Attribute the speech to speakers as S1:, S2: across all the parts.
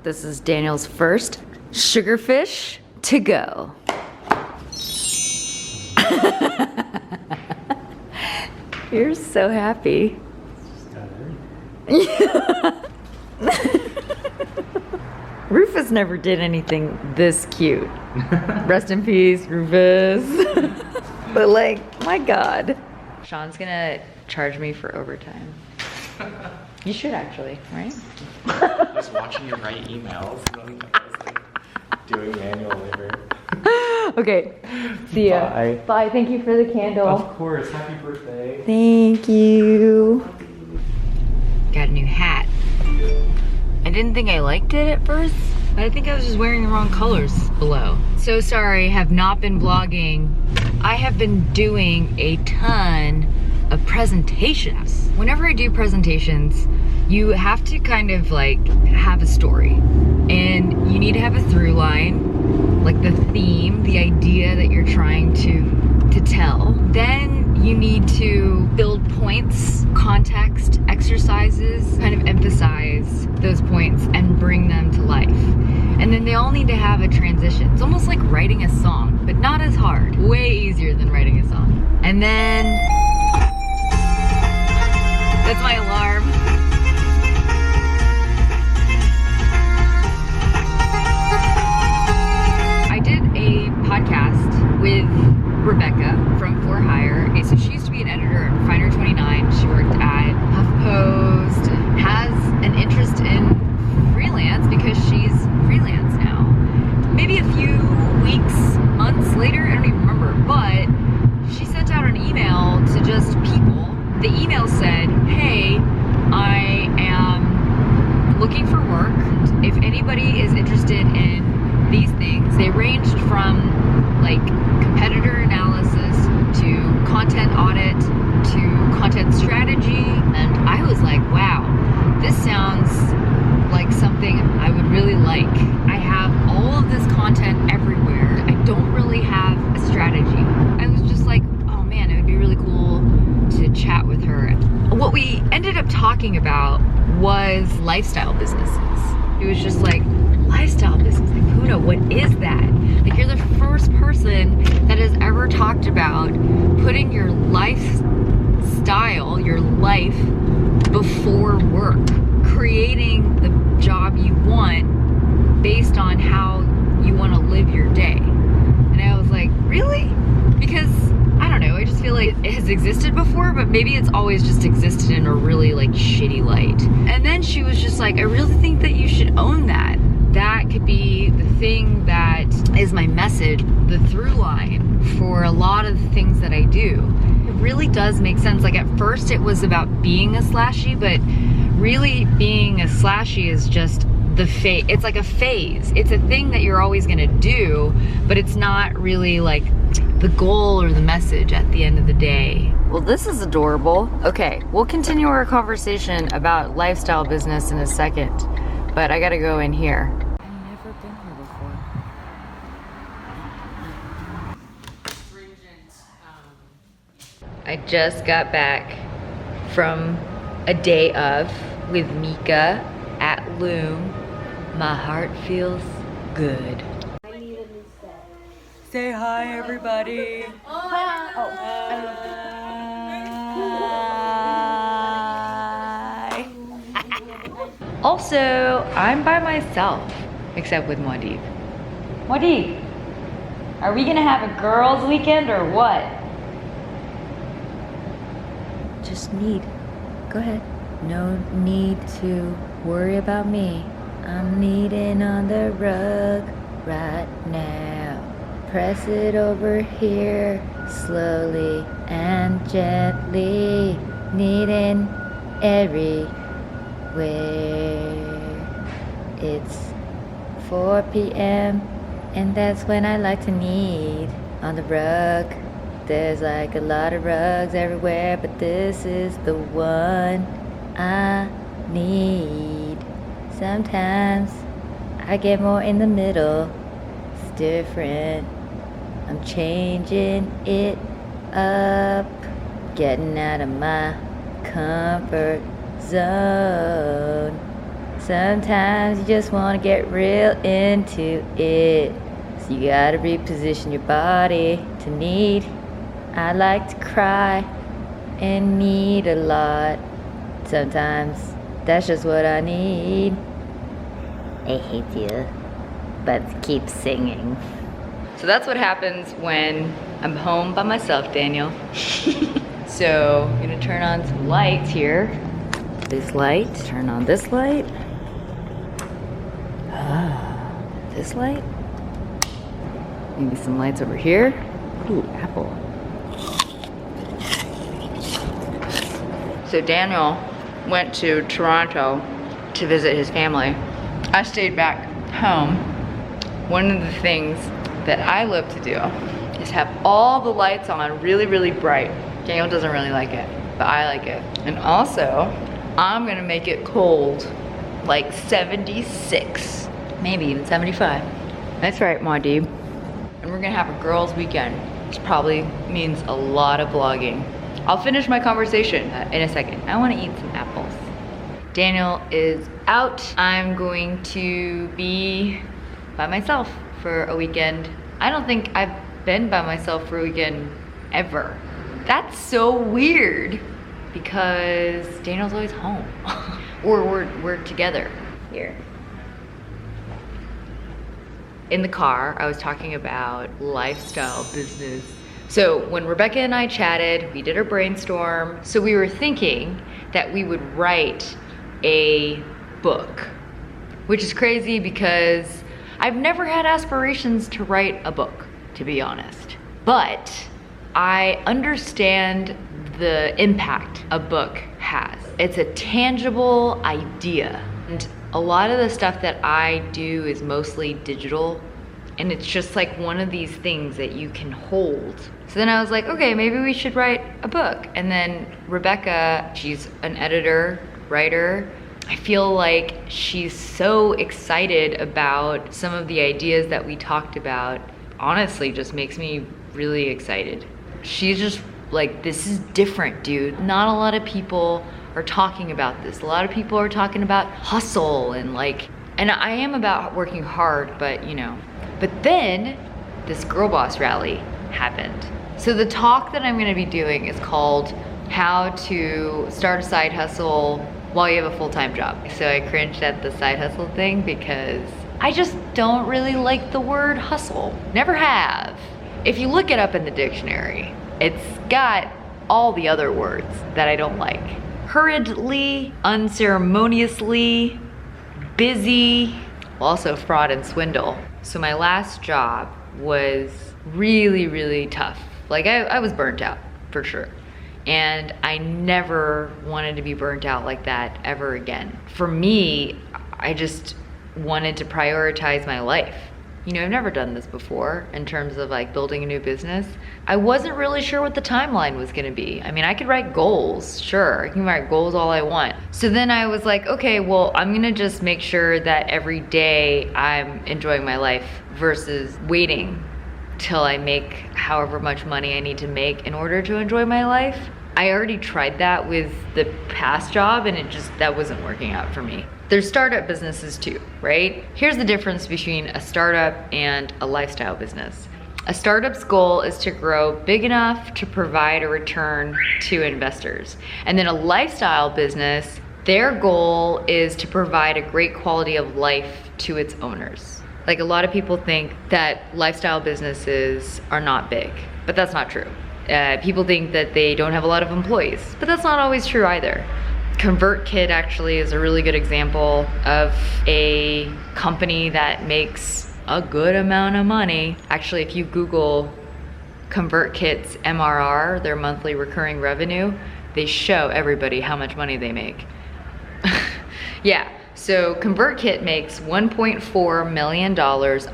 S1: This is Daniel's first sugarfish to go. You're so happy. Rufus never did anything this cute. Rest in peace, Rufus. But like, my God. Sean's gonna charge me for overtime. You should actually, right?
S2: Just watching you write emails and then I was like doing manual labor.
S1: Okay, see ya.
S2: Bye.
S1: Bye, thank you for the candle.
S2: Of course, happy birthday.
S1: Thank you. Got a new hat. I didn't think I liked it at first, but I think I was just wearing the wrong colors below. So sorry, have not been vlogging. I have been doing a ton of presentations. Whenever I do presentations, you have to kind of like have a story, and you need to have a through line, like the theme, the idea that you're trying to tell. Then you need to build points, context, exercises, kind of emphasize those points and bring them to life. And then they all need to have a transition. It's almost like writing a song, but not as hard. Way easier than writing a song. And then, that's my alarm. I did a podcast with Rebecca from For Hire. So she used to be an editor at Refiner 29. She worked at HuffPost, has an interest in freelance because she's freelance now. Maybe a few weeks, months later, I don't even remember, but she sent out an email to just people. The email said, hey, I am looking for work. If anybody is interested in these things, they ranged from like competitor analysis to content audit to content strategy. And I was like, wow, this sounds like something I would really like. I have all of this content everywhere. I don't really have a strategy. I was just like, oh man, it would be really cool to chat with her. What we ended up talking about was lifestyle businesses. It was just like, lifestyle business, like Puna, what is that? Like, you're the first person that has ever talked about putting your lifestyle, your life before work, creating the job you want based on how you want to live your day. And I was like, really? Because I don't know, I just feel like it has existed before, but maybe it's always just existed in a really like shitty light. And then she was just like, I really think that you should own that. That could be the thing that is my message, the through line for a lot of the things that I do. It really does make sense. Like at first it was about being a slashy, but really being a slashy is just the phase. It's like a phase. It's a thing that you're always gonna do, but it's not really like the goal or the message at the end of the day. Well, this is adorable. Okay, we'll continue our conversation about lifestyle business in a second, but I gotta go in here. I've never been here before. I just got back from a day of with Mika at Loom. My heart feels good. Say hi, everybody. Hi. Also, I'm by myself, except with Muad'Dib. Muad'Dib, are we gonna have a girls' weekend or what? Just go ahead. No need to worry about me. I'm kneading on the rug right now. Press it over here, slowly and gently, kneading everywhere. It's 4 p.m. and that's when I like to knead on the rug. There's like a lot of rugs everywhere, but this is the one I need. Sometimes I get more in the middle. It's different. I'm changing it up, getting out of my comfort zone.
S3: Sometimes you just want to get real into it. So you gotta reposition your body to need. I like to cry and need a lot. Sometimes that's just what I need. I hate you, but keep singing.
S1: So that's what happens when I'm home by myself, Daniel. So I'm gonna turn on some lights here. This light, turn on this light. This light. Maybe some lights over here. Ooh, apple. So Daniel went to Toronto to visit his family. I stayed back home. One of the things that I love to do is have all the lights on really, really bright. Daniel doesn't really like it, but I like it. And also, I'm gonna make it cold, like 76, maybe even 75. That's right, Maudie. And we're gonna have a girls' weekend, which probably means a lot of vlogging. I'll finish my conversation in a second. I wanna eat some apples. Daniel is out. I'm going to be by myself for a weekend. I don't think I've been by myself for a weekend ever. That's so weird because Daniel's always home. Or we're together here. In the car, I was talking about lifestyle business. So when Rebecca and I chatted, we did our brainstorm. So we were thinking that we would write a book, which is crazy because I've never had aspirations to write a book, to be honest. But I understand the impact a book has. It's a tangible idea. And a lot of the stuff that I do is mostly digital. And it's just like one of these things that you can hold. So then I was like, okay, maybe we should write a book. And then Rebecca, she's an editor, writer. I feel like she's so excited about some of the ideas that we talked about. Honestly, just makes me really excited. She's just like, this is different, dude. Not a lot of people are talking about this. A lot of people are talking about hustle and like, and I am about working hard, but you know. But then this girl boss rally happened. So the talk that I'm gonna be doing is called How to Start a Side Hustle While You Have a Full-Time Job. So I cringed at the side hustle thing because I just don't really like the word hustle. Never have. If you look it up in the dictionary, it's got all the other words that I don't like. Hurriedly, unceremoniously, busy, also fraud and swindle. So my last job was really, really tough. Like I was burnt out for sure. And I never wanted to be burnt out like that ever again. For me, I just wanted to prioritize my life. You know, I've never done this before in terms of like building a new business. I wasn't really sure what the timeline was gonna be. I mean, I could write goals, sure. I can write goals all I want. So then I was like, okay, well, I'm gonna just make sure that every day I'm enjoying my life versus waiting till I make however much money I need to make in order to enjoy my life. I already tried that with the past job and that wasn't working out for me. There's startup businesses too, right? Here's the difference between a startup and a lifestyle business. A startup's goal is to grow big enough to provide a return to investors. And then a lifestyle business, their goal is to provide a great quality of life to its owners. Like a lot of people think that lifestyle businesses are not big, but that's not true. People think that they don't have a lot of employees, but that's not always true either. ConvertKit actually is a really good example of a company that makes a good amount of money. Actually, if you Google ConvertKit's MRR, their monthly recurring revenue, they show everybody how much money they make. Yeah, so ConvertKit makes $1.4 million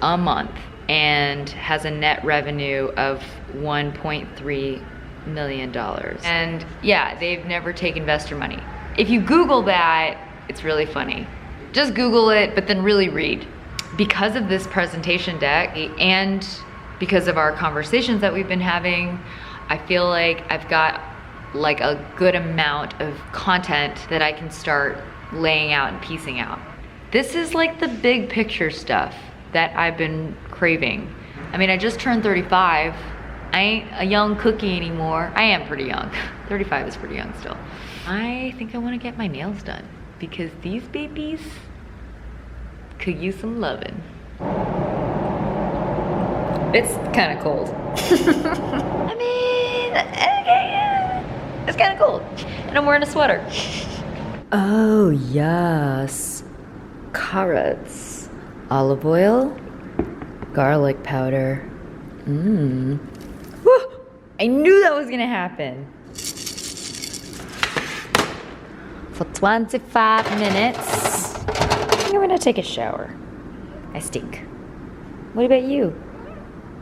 S1: a month and has a net revenue of $1.3 million. And yeah, they've never taken investor money. If you Google that, it's really funny. Just Google it, but then really read. Because of this presentation deck and because of our conversations that we've been having, I feel like I've got like a good amount of content that I can start laying out and piecing out.
S3: This is like the big picture stuff that I've been craving. I mean, I just turned 35. I ain't a young cookie anymore. I am pretty young. 35 is pretty young still. I think I want to get my nails done because these babies could use some loving. It's kind of cold. I mean, it's kind of cold. And I'm wearing a sweater. Oh, yes. Carrots. Olive oil. Garlic powder. Mmm. I knew that was gonna happen. For 25 minutes, I'm gonna take a shower. I stink. What about you?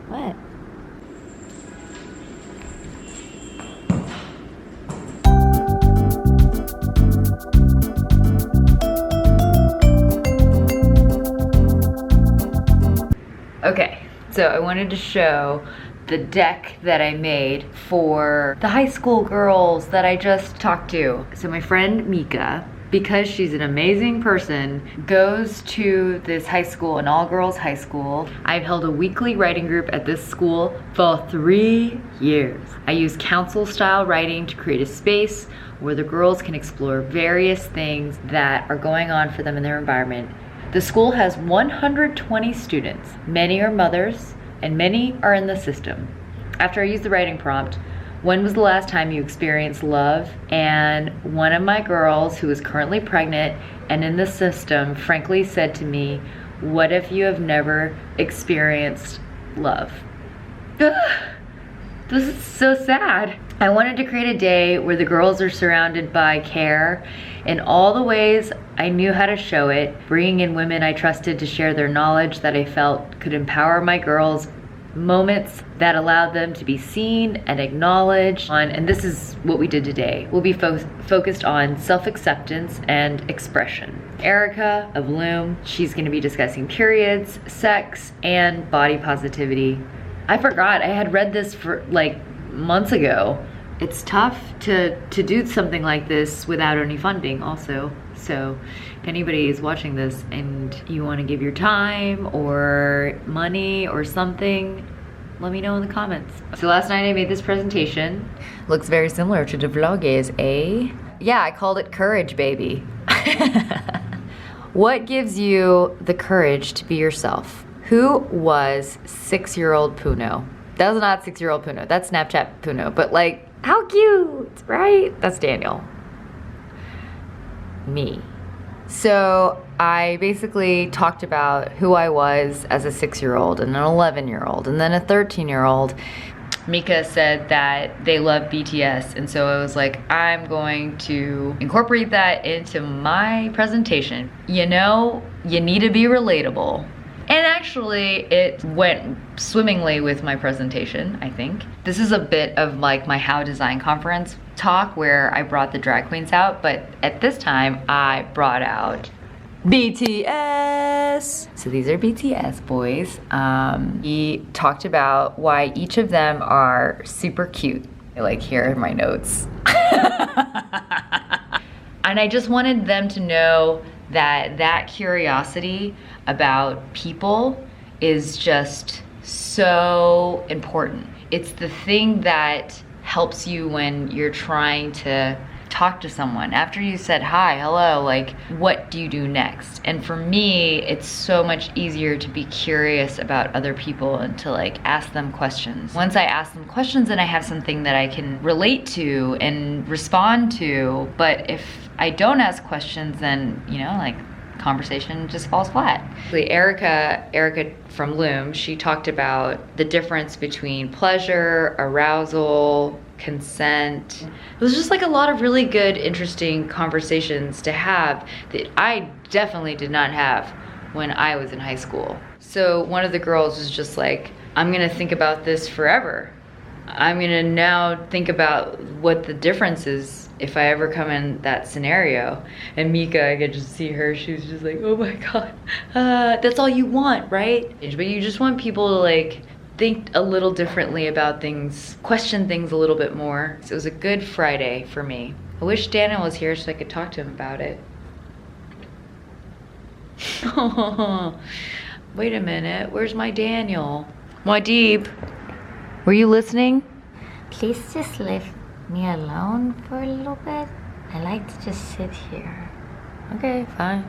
S3: What? Okay, so I wanted to show the deck that I made for the high school girls that I just talked to. So my friend Mika, because she's an amazing person, goes to this high school, an all-girls high school. I've held a weekly writing group at this school for 3 years. I use council-style writing to create a space where the girls can explore various things that are going on for them in their environment. The school has 120 students. Many are mothers, and many are in the system. After I used the writing prompt, when was the last time you experienced love? And one of my girls, who is currently pregnant and in the system, frankly said to me, what if you have never experienced love? This is so sad. I wanted to create a day where the girls are surrounded by care in all the ways I knew how to show it, bringing in women I trusted to share their knowledge that I felt could empower my girls, moments that allowed them to be seen and acknowledged. And this is what we did today. We'll be focused on self-acceptance and expression. Erica of Loom, she's gonna be discussing periods, sex, and body positivity. I forgot, I had read this for like months ago. It's tough to do something like this without any funding also. So if anybody is watching this and you want to give your time or money or something, let me know in the comments. So last night I made this presentation. Looks very similar to the vloggers, eh? Yeah, I called it Courage Baby. What gives you the courage to be yourself? Who was 6-year-old Puno? That was not 6-year-old Puno, that's Snapchat Puno, but like, how cute, right? That's Daniel. Me. So I basically talked about who I was as a 6-year-old and an 11-year-old and then a 13-year-old. Mika said that they love BTS, and so I was like, I'm going to incorporate that into my presentation. You know, you need to be relatable. And actually, it went swimmingly with my presentation, I think. This is a bit of like my How Design Conference talk where I brought the drag queens out, but at this time, I brought out BTS. So these are BTS boys. He talked about why each of them are super cute. Like, here are my notes. And I just wanted them to know that curiosity about people is just so important. It's the thing that helps you when you're trying to talk to someone. After you said hi, hello, like, what do you do next? And for me, it's so much easier to be curious about other people and to like ask them questions. Once I ask them questions, then I have something that I can relate to and respond to. But if I don't ask questions, then, you know, like, conversation just falls flat. Erica from Loom, she talked about the difference between pleasure, arousal, consent. It was just like a lot of really good, interesting conversations to have that I definitely did not have when I was in high school. So one of the girls was just like, I'm gonna think about this forever. I'm gonna now think about what the difference is if I ever come in that scenario. And Mika, I could just see her, she was just like, oh my God, that's all you want, right? But you just want people to like think a little differently about things, question things a little bit more. So it was a good Friday for me. I wish Daniel was here so I could talk to him about it.
S1: Wait a minute, where's my Daniel? Muad'Dib, were you listening?
S3: Please just leave me alone for a little bit. I like to just sit here.
S1: Okay, fine.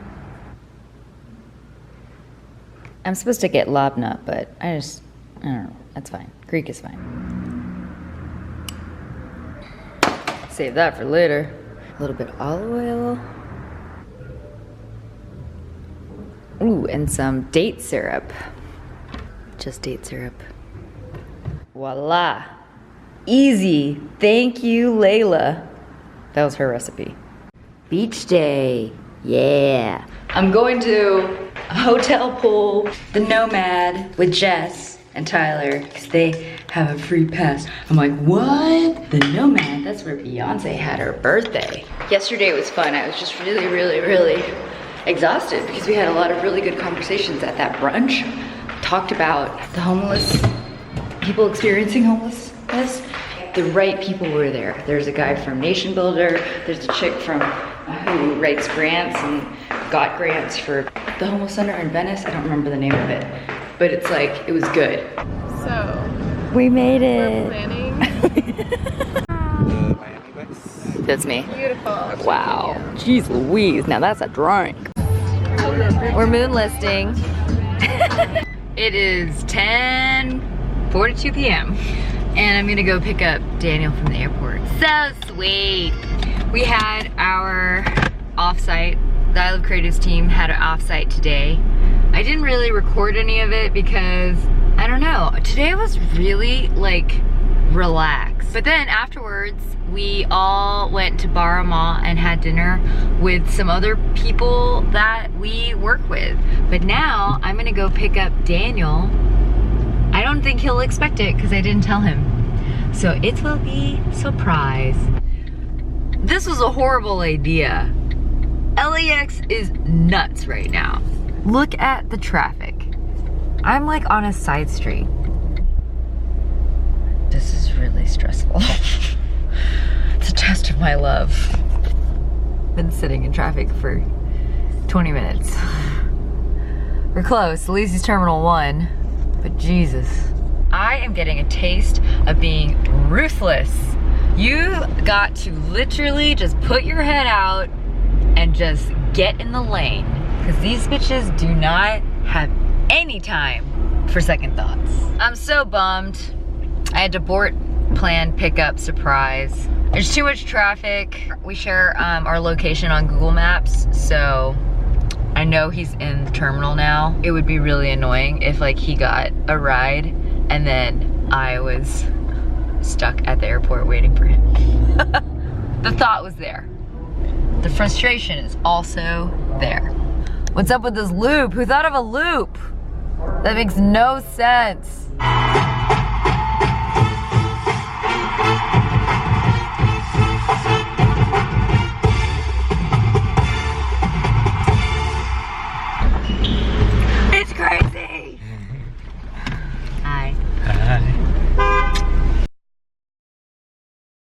S1: I'm supposed to get labna, but I don't know. That's fine. Greek is fine. Save that for later. A little bit of olive oil. Ooh, and some date syrup. Just date syrup. Voila. Easy. Thank you, Layla. That was her recipe. Beach day. Yeah. I'm going to a hotel pool, the Nomad, with Jess and Tyler, because they have a free pass. I'm like, what? The Nomad? That's where Beyonce had her birthday. Yesterday was fun. I was just really, really, really exhausted because we had a lot of really good conversations at that brunch. Talked about the homeless, people experiencing homelessness. The right people were there. There's a guy from Nation Builder. There's a chick from who writes grants and got grants for the homeless center in Venice. I don't remember the name of it, but it's like, it was good.
S4: So,
S3: We made
S4: we're
S3: it.
S4: planning.
S2: The Miami Vice.
S1: That's me.
S4: Beautiful.
S1: Wow. Jeez Louise, now that's a drink. We're moon listing. It is 10:42 p.m. and I'm gonna go pick up Daniel from the airport. So sweet. We had our offsite. The I Love Creatives team had an offsite today. I didn't really record any of it because, I don't know, today was really like relaxed. But then afterwards, we all went to Barama and had dinner with some other people that we work with. But now I'm gonna go pick up Daniel. I don't think he'll expect it because I didn't tell him. So it will be surprise. This was a horrible idea. LAX is nuts right now. Look at the traffic. I'm like on a side street. This is really stressful. It's a test of my love. Been sitting in traffic for 20 minutes. We're close, Elyse's Terminal 1, but Jesus. I am getting a taste of being ruthless. You got to literally just put your head out and just get in the lane. Because these bitches do not have any time for second thoughts. I'm so bummed. I had to abort planned pickup surprise. There's too much traffic. We share our location on Google Maps, so I know he's in the terminal now. It would be really annoying if like he got a ride and then I was stuck at the airport waiting for him. The thought was there. The frustration is also there. What's up with this loop? Who thought of a loop? That makes no sense. It's crazy. Hi.
S2: Hi.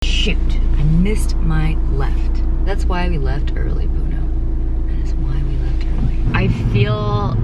S1: Shoot, I missed my left. That's why we left early, Puno. That is why we left early. I feel